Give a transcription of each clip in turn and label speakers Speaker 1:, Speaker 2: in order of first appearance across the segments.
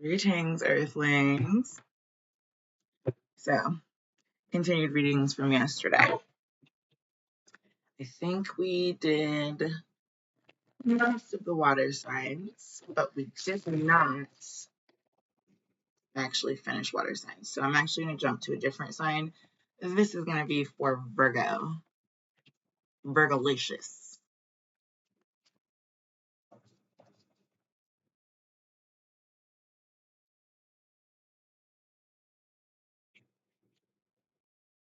Speaker 1: Greetings, Earthlings. So, continued readings from yesterday. I think we did most of the water signs, but we did not actually finish water signs. So I'm actually going to jump to a different sign. This is going to be for Virgo. Virgolicious.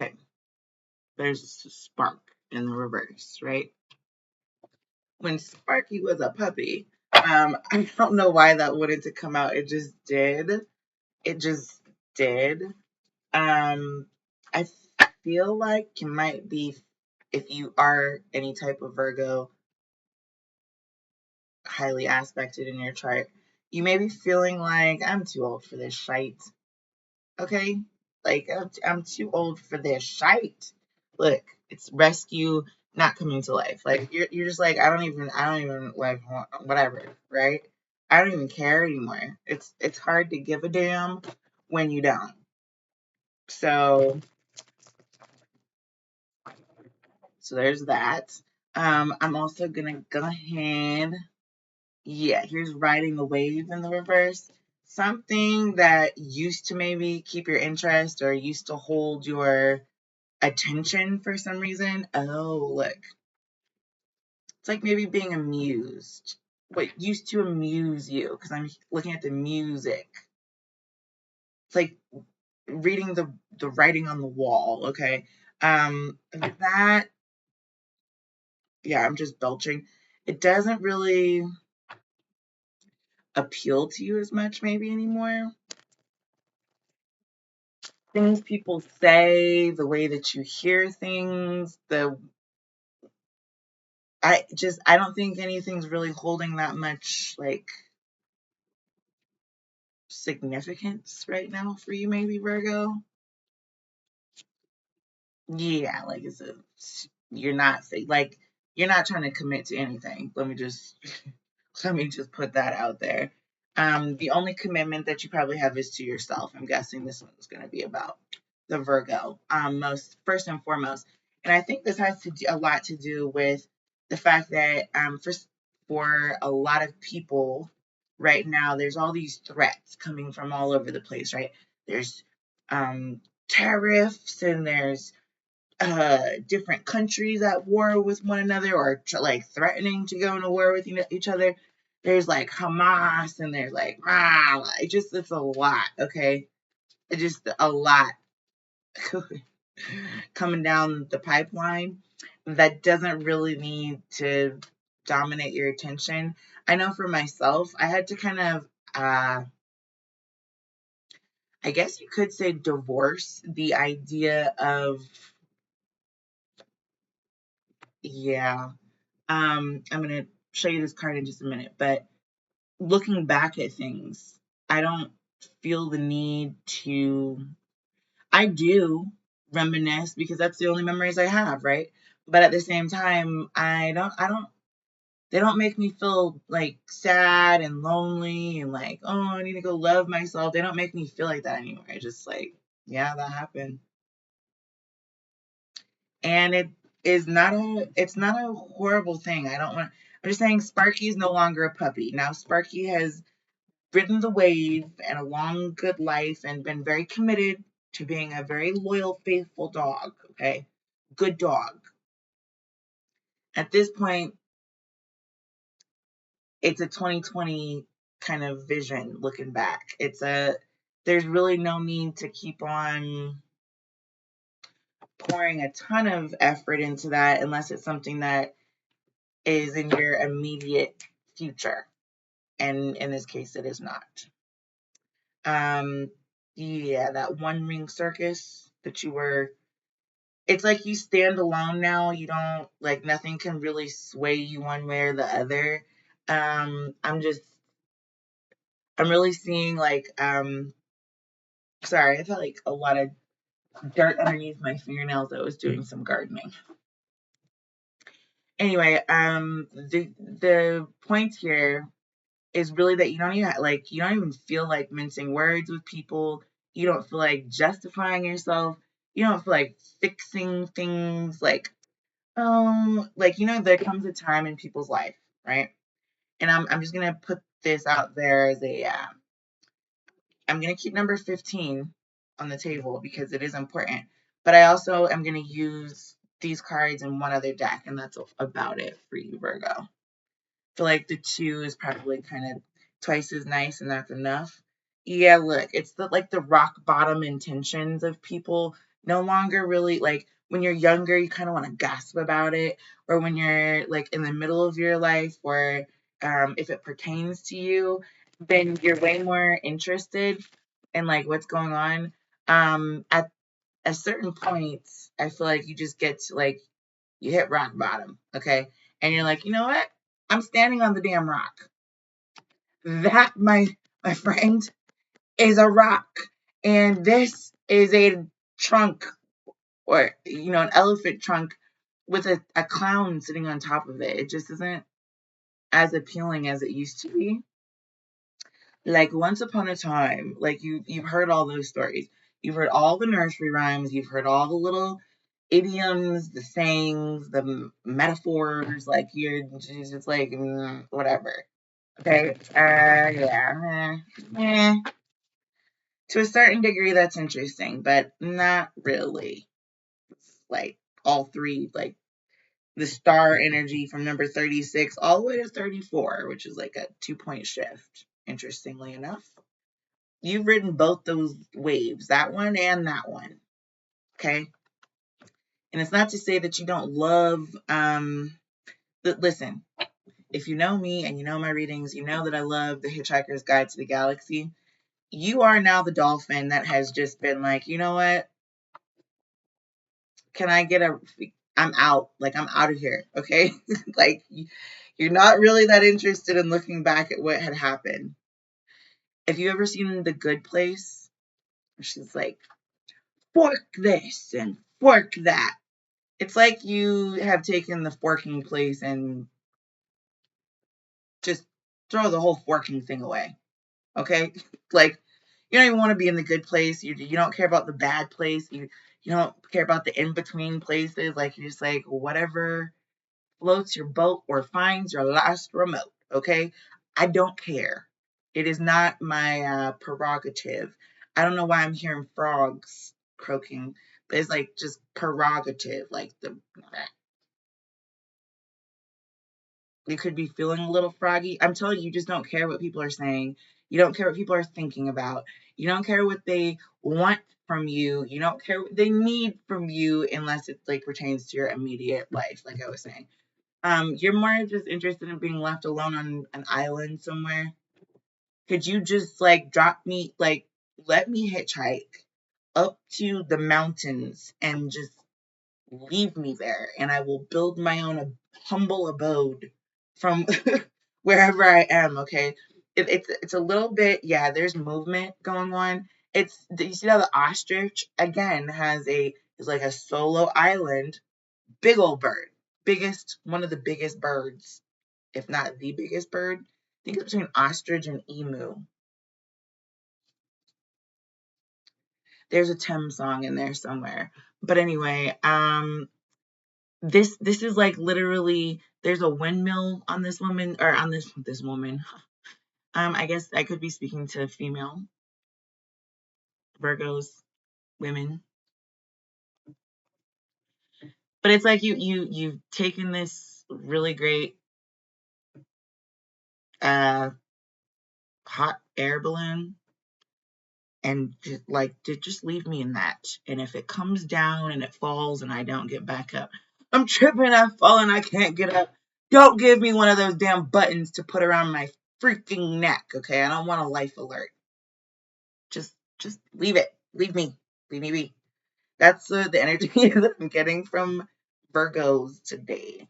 Speaker 1: Okay, there's a spark in the reverse, right? When Sparky was a puppy, I don't know why that wanted to come out. It just did. It just did. I feel like you might be, if you are any type of Virgo, highly aspected in your chart, you may be feeling like, I'm too old for this shite. Okay? Like, I'm too old for this shite. Look, it's rescue, not coming to life. Like, you're just like, I don't even, like, whatever, right? I don't even care anymore. It's hard to give a damn when you don't. So there's that. I'm also gonna go ahead. Yeah, here's riding the wave in the reverse. Something that used to maybe keep your interest or used to hold your attention for some reason. Oh, look. It's like maybe being amused. What used to amuse you, because I'm looking at the music. It's like reading the writing on the wall, okay? That, yeah, I'm just belching. It doesn't really appeal to you as much maybe anymore. Things people say, the way that you hear things, I don't think anything's really holding that much like significance right now for you, maybe Virgo. Yeah, like you're not like you're not trying to commit to anything. Let me just put that out there. The only commitment that you probably have is to yourself. I'm guessing this one's going to be about the Virgo, most first and foremost. And I think this has a lot to do with the fact that for a lot of people right now, there's all these threats coming from all over the place, right? There's tariffs, and there's different countries at war with one another, or like threatening to go into war with each other. There's like Hamas, and there's like it's a lot. Okay, it's just a lot coming down the pipeline that doesn't really need to dominate your attention. I know for myself, I had to kind of I guess you could say divorce the idea of, yeah. I'm gonna show you this card in just a minute, but looking back at things, I don't feel the need to. I do reminisce because that's the only memories I have, right? But at the same time, I don't. They don't make me feel like sad and lonely and like, oh, I need to go love myself. They don't make me feel like that anymore. I just like, yeah, that happened. And it's not a horrible thing. I'm just saying Sparky is no longer a puppy. Now Sparky has ridden the wave and a long good life and been very committed to being a very loyal, faithful dog, okay? Good dog. At this point, it's a 2020 kind of vision looking back. There's really no need to keep on pouring a ton of effort into that unless it's something that is in your immediate future. And in this case, it is not. Yeah, that one ring circus that you were, it's like you stand alone now. You don't, like, nothing can really sway you one way or the other. I'm really seeing like, sorry, I felt like a lot of dirt underneath my fingernails. I was doing some gardening. Anyway, the point here is really that you don't even feel like mincing words with people. You don't feel like justifying yourself. You don't feel like fixing things. There comes a time in people's life, right? And I'm just gonna put this out there as I'm gonna keep number 15 on the table because it is important. But I also am gonna use these cards in one other deck, and that's about it for you, Virgo. Feel like the 2 is probably kind of twice as nice, and that's enough. Yeah, look, it's the rock bottom intentions of people no longer really like when you're younger, you kind of want to gossip about it, or when you're like in the middle of your life, or if it pertains to you, then you're way more interested in like what's going on. At a certain point, I feel like you just get to like you hit rock bottom, okay? And you're like, you know what? I'm standing on the damn rock. That, my friend, is a rock. And this is a trunk or an elephant trunk with a clown sitting on top of it. It just isn't as appealing as it used to be. Like once upon a time, like you've heard all those stories. You've heard all the nursery rhymes, you've heard all the little idioms, the sayings, the metaphors, like you're just like whatever. Okay. Yeah. To a certain degree that's interesting, but not really. Like all three, like the star energy from number 36 all the way to 34, which is like a 2-point shift, interestingly enough. You've ridden both those waves, that one and that one. Okay. And it's not to say that you don't love, listen, if you know me and you know my readings, you know that I love The Hitchhiker's Guide to the Galaxy. You are now the dolphin that has just been like, you know what? Can I get I'm out. Like, I'm out of here. Okay. Like, you're not really that interested in looking back at what had happened. Have you ever seen The Good Place? She's like, fork this and fork that. It's like you have taken the forking place and just throw the whole forking thing away. Okay? Like, you don't even want to be in the good place. You don't care about the bad place. You don't care about the in between places. Like, you're just like, whatever floats your boat or finds your last remote. Okay? I don't care. It is not my prerogative. I don't know why I'm hearing frogs croaking, but it's like just prerogative. Like, you could be feeling a little froggy. I'm telling you, you just don't care what people are saying. You don't care what people are thinking about. You don't care what they want from you. You don't care what they need from you unless it like pertains to your immediate life, like I was saying. You're more just interested in being left alone on an island somewhere. Could you just like drop me, like let me hitchhike up to the mountains and just leave me there, and I will build my own humble abode from wherever I am. Okay, it's a little bit, yeah. There's movement going on. You see how the ostrich again is like a solo island, big old bird, biggest one of the biggest birds, if not the biggest bird. I think it's between ostrich and emu. There's a Thames song in there somewhere, but anyway, this is like literally there's a windmill on this woman or on this woman. I guess I could be speaking to female Virgos, women, but it's like you've taken this really great uh hot air balloon and just leave me in that, and if it comes down and it falls and I don't get back up, I'm tripping, I fall, and I can't get up. Don't give me one of those damn buttons to put around my freaking neck. Okay, I don't want a life alert. Just leave it. Leave me. Leave me be. That's the energy that I'm getting from Virgos today.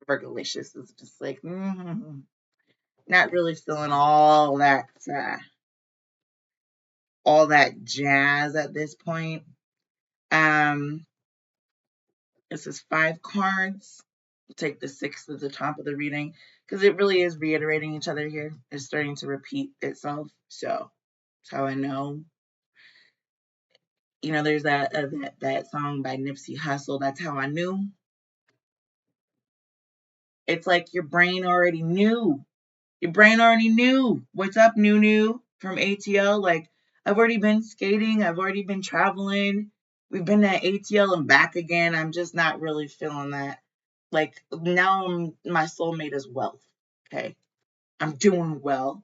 Speaker 1: Virgolicious is just like, not really feeling all that jazz at this point. Um, this is 5 cards. Take the 6 at the top of the reading because it really is reiterating each other here. It's starting to repeat itself. So that's how I know. You know, there's that song by Nipsey Hussle. That's how I knew. It's like your brain already knew. Your brain already knew. What's up, New from ATL? Like, I've already been skating. I've already been traveling. We've been at ATL and back again. I'm just not really feeling that. Like, now my soulmate is wealth. Okay. I'm doing well,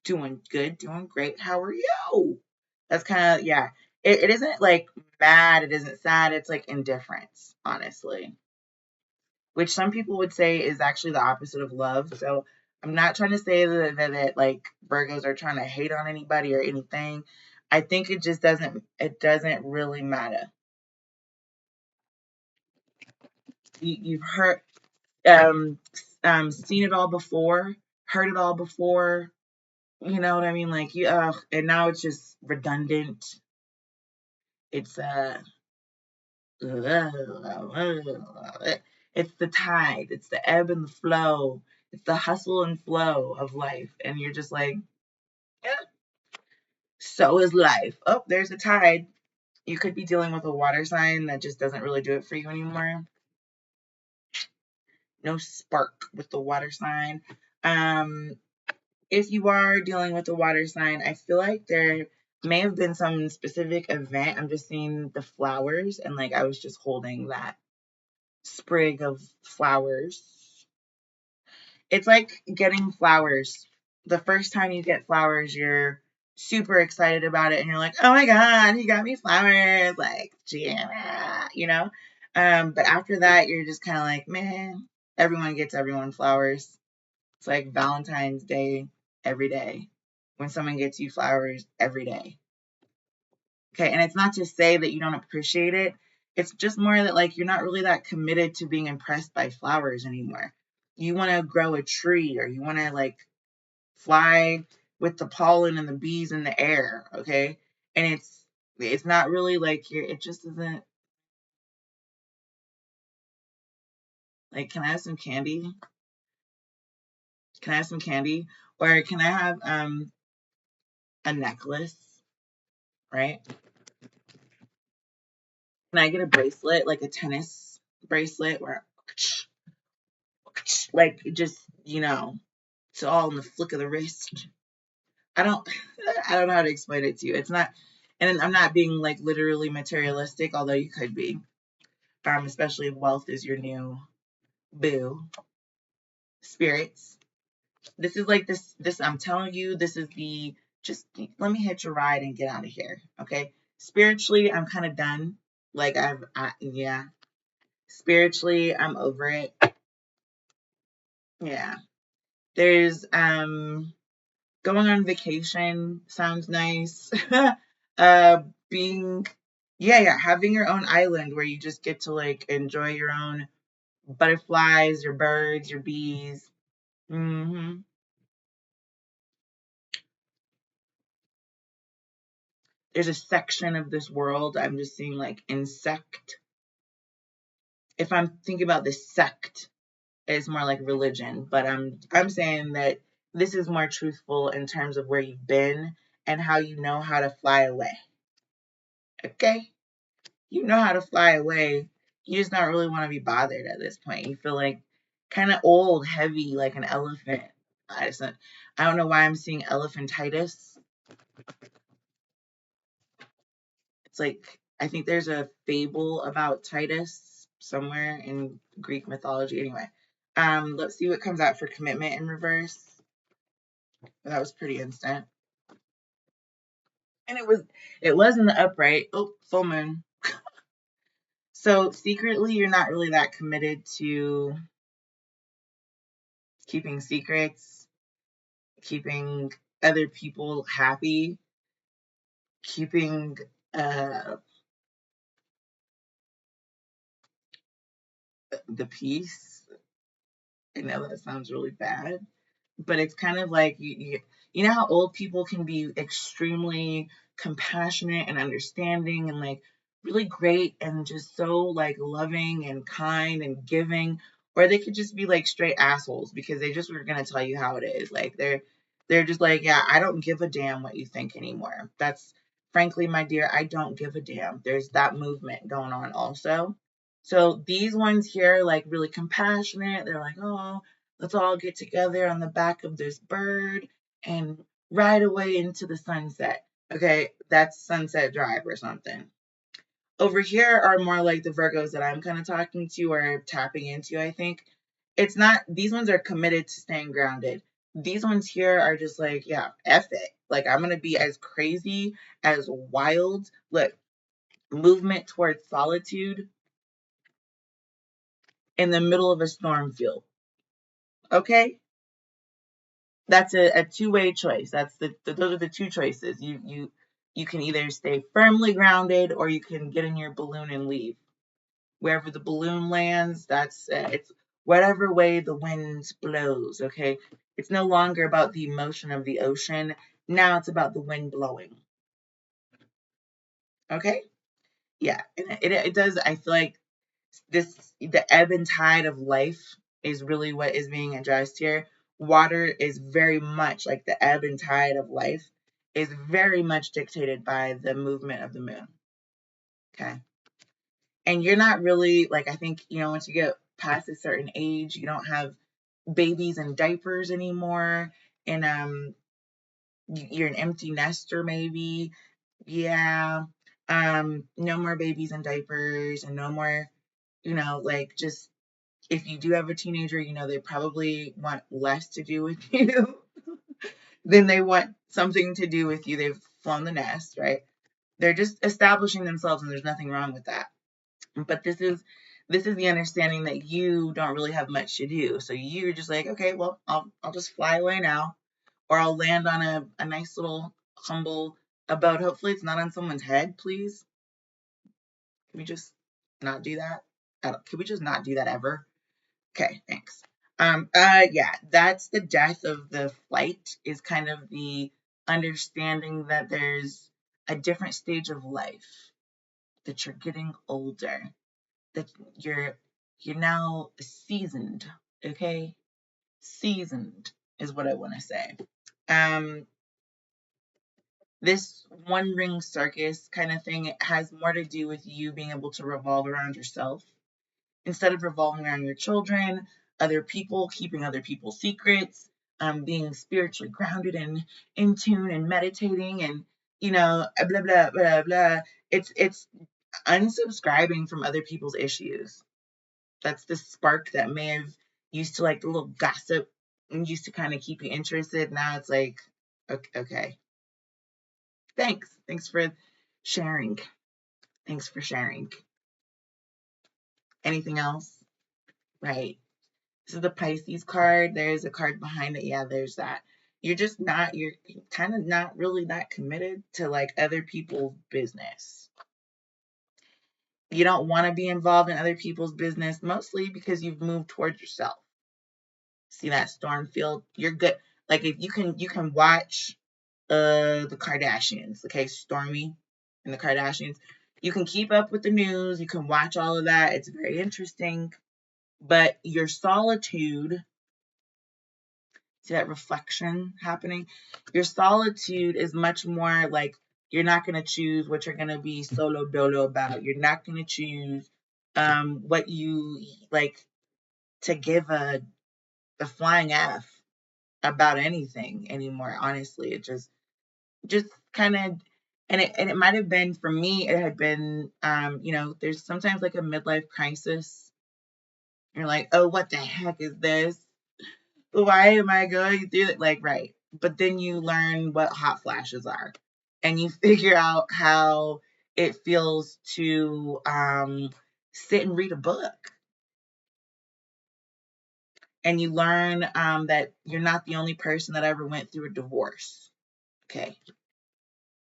Speaker 1: doing good, doing great. How are you? That's kind of, yeah. It isn't like mad. It isn't sad. It's like indifference, honestly, which some people would say is actually the opposite of love. So I'm not trying to say that like Virgos are trying to hate on anybody or anything. I think it doesn't really matter. You've heard, um, seen it all before, heard it all before. You know what I mean? Like and now it's just redundant. It's it's the tide, it's the ebb and the flow, it's the hustle and flow of life, and you're just like, yeah, so is life. Oh, there's a tide. You could be dealing with a water sign that just doesn't really do it for you anymore. No spark with the water sign. Um, if you are dealing with a water sign, I feel like there may have been some specific event. I'm just seeing the flowers, and like I was just holding that sprig of flowers. It's like getting flowers. The first time you get flowers, you're super excited about it, and you're like, "Oh my god, he got me flowers!" Like, yeah, you know. But after that, you're just kind of like, man, everyone gets everyone flowers. It's like Valentine's Day every day when someone gets you flowers every day. Okay, and it's not to say that you don't appreciate it. It's just more that like you're not really that committed to being impressed by flowers anymore. You want to grow a tree, or you want to like fly with the pollen and the bees in the air, okay? And it's not really like it just isn't like, can I have some candy? Can I have some candy? Or can I have a necklace, right? Can I get a bracelet, like a tennis bracelet where like just, it's all in the flick of the wrist. I don't I don't know how to explain it to you. It's not, and I'm not being like literally materialistic, although you could be. Especially if wealth is your new boo. Spirits. This is like this I'm telling you, this is the just let me hitch a ride and get out of here. Okay. Spiritually, I'm kind of done. Like yeah. Spiritually, I'm over it. Yeah. There's going on vacation sounds nice. uh being yeah, having your own island where you just get to like enjoy your own butterflies, your birds, your bees. There's a section of this world I'm just seeing like insect. If I'm thinking about the sect, it's more like religion, but I'm saying that this is more truthful in terms of where you've been and how you know how to fly away. Okay? You know how to fly away. You just not really want to be bothered at this point. You feel like kind of old, heavy, like an elephant. I don't know why I'm seeing elephantitis. It's like I think there's a fable about Titus somewhere in Greek mythology. Anyway, let's see what comes out for commitment in reverse. That was pretty instant, and it was in the upright. Oh, full moon. So secretly, you're not really that committed to keeping secrets, keeping other people happy, keeping the peace. I know that sounds really bad, but it's kind of like you know how old people can be extremely compassionate and understanding and like really great and just so like loving and kind and giving, or they could just be like straight assholes because they just were gonna tell you how it is. Like they're just like, yeah, I don't give a damn what you think anymore. That's frankly, my dear, I don't give a damn. There's that movement going on also. So these ones here, like really compassionate. They're like, oh, let's all get together on the back of this bird and ride away into the sunset. Okay, that's Sunset Drive or something. Over here are more like the Virgos that I'm kind of talking to or tapping into, I think. It's not, these ones are committed to staying grounded. These ones here are just like, yeah, F it. Like, I'm going to be as crazy, as wild. Look, movement towards solitude in the middle of a storm field. Okay? That's a two-way choice. That's those are the two choices. You can either stay firmly grounded or you can get in your balloon and leave. Wherever the balloon lands, that's it's whatever way the wind blows. Okay, it's no longer about the emotion of the ocean. Now it's about the wind blowing. Okay, yeah, and it does. I feel like the ebb and tide of life is really what is being addressed here. Water is very much like the ebb and tide of life is very much dictated by the movement of the moon. Okay. And you're not really like, I think, once you get past a certain age, you don't have babies in diapers anymore. And you're an empty nester maybe. Yeah. No more babies in diapers and no more, like just if you do have a teenager, they probably want less to do with you than they want something to do with you. They've flown the nest, right? They're just establishing themselves and there's nothing wrong with that. But this is the understanding that you don't really have much to do. So you're just like, okay, well, I'll just fly away now, or I'll land on a nice little humble abode. Hopefully, it's not on someone's head. Please, can we just not do that? Can we just not do that ever? Okay, thanks. Yeah, that's the death of the flight. Is kind of the understanding that there's a different stage of life, that you're getting older, that you're now seasoned. Okay, seasoned is what I want to say. um this one ring circus kind of thing, it has more to do with you being able to revolve around yourself instead of revolving around your children, other people, keeping other people's secrets, being spiritually grounded and in tune and meditating and blah blah blah blah. It's unsubscribing from other people's issues. That's the spark that may have used to like the little gossip and used to kind of keep you interested. Now it's like, okay, thanks for sharing. Thanks for sharing. Anything else? Right. This is the Pisces card. There's a card behind it. Yeah, there's that. You're kind of not really that committed to like other people's business. You don't want to be involved in other people's business, mostly because you've moved towards yourself. See that storm field? You're good. Like if you can watch the Kardashians, okay, Stormy and the Kardashians. You can keep up with the news, you can watch all of that. It's very interesting. But your solitude, see that reflection happening? Your solitude is much more like you're not going to choose what you're going to be solo dolo about. You're not going to choose what you like to give a flying F about anything anymore. Honestly, it just kind of, and it might have been for me. It had been, there's sometimes like a midlife crisis. You're like, oh, what the heck is this? Why am I going through it? Like, right. But then you learn what hot flashes are, and you figure out how it feels to sit and read a book, and you learn that you're not the only person that ever went through a divorce. Okay.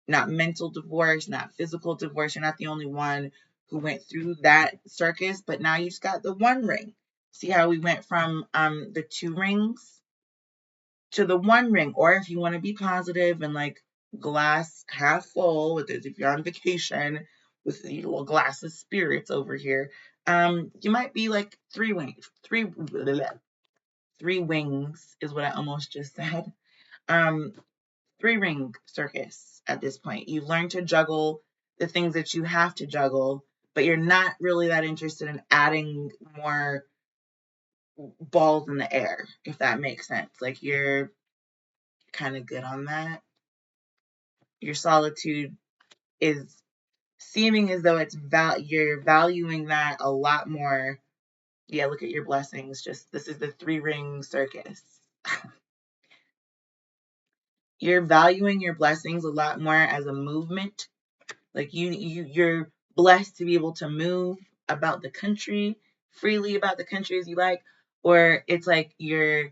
Speaker 1: Not mental divorce, not physical divorce. You're not the only one who went through that circus, but now you just got the one ring. See how we went from the two rings to the one ring? Or if you want to be positive and like glass half full, with this, if you're on vacation, with the little glass of spirits over here. You might be like three wings is what I almost just said. Um, three ring circus at this point. You've learned to juggle the things that you have to juggle, but you're not really that interested in adding more balls in the air, if that makes sense. Like you're kind of good on that. Your solitude is seeming as though you're valuing that a lot more. Yeah, look at your blessings. Just this is the three ring circus. You're valuing your blessings a lot more as a movement. Like you're blessed to be able to move about the country freely about the country as you like, or it's like your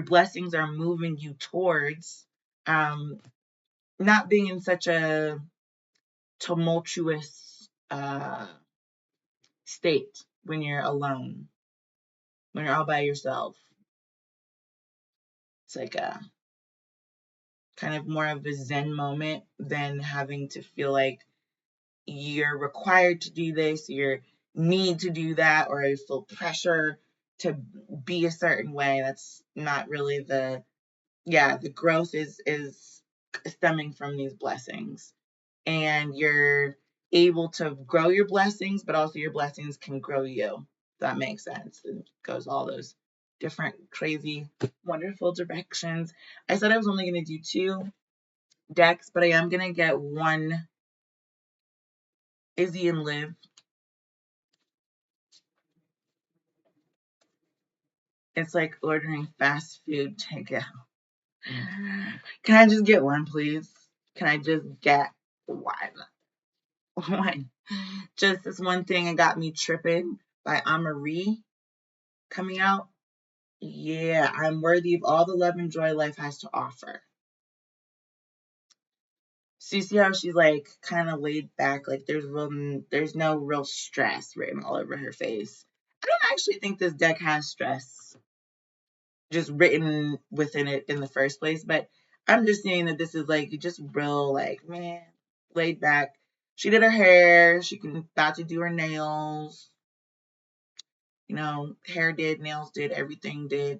Speaker 1: blessings are moving you towards um not being in such a tumultuous state when you're alone, when you're all by yourself. It's like a kind of more of a zen moment than having to feel like you're required to do this, you need to do that, or you feel pressure to be a certain way. That's not really the growth is stemming from these blessings. And you're able to grow your blessings, but also your blessings can grow you. If that makes sense. It goes all those different crazy, wonderful directions. I said I was only going to do 2 decks, but I am going to get one Izzy and Liv. It's like ordering fast food takeout. Can I just get one, please? Can I just get one? One. Just this one thing and got me tripping by Amarie coming out. Yeah, I'm worthy of all the love and joy life has to offer. So you see how she's like kind of laid back, like there's no real stress written all over her face. I don't actually think this deck has stress just written within it in the first place, but I'm just saying that this is like just real like man laid back. She did her hair. She can about to do her nails. Hair did, nails did, everything did.